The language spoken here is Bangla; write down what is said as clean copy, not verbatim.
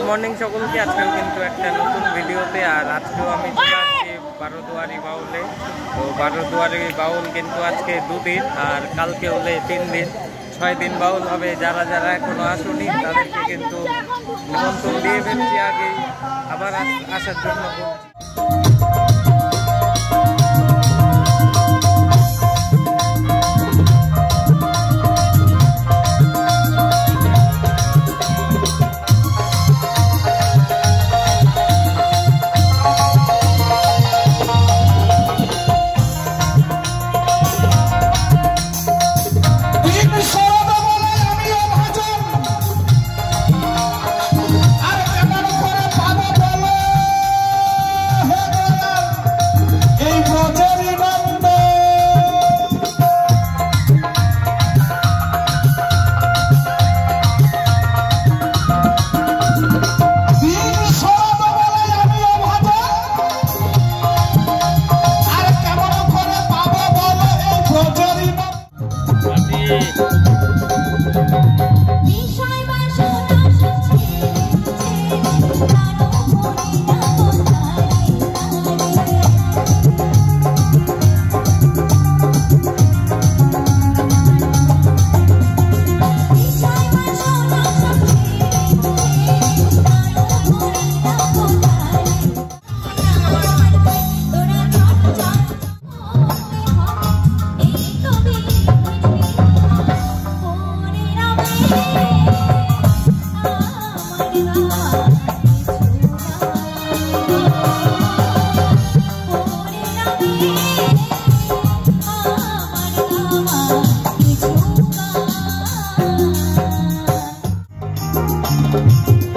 মর্নিং সকলকে। আজকেও কিন্তু একটা নতুন ভিডিওতে, আর আজকেও আমি চলে আসছি বারোদুয়ারি বাউলে। তো বারোদুয়ারি বাউল কিন্তু আজকে 2 দিন, আর কালকে হলে 3 দিন, 6 দিন বাউল হবে। যারা যারা এখনো আসেনি তাদেরকে কিন্তু নিমন্ত্রণ দিয়ে ফেলছি আগেই, আবার আসার জন্য বলছি। Thank you.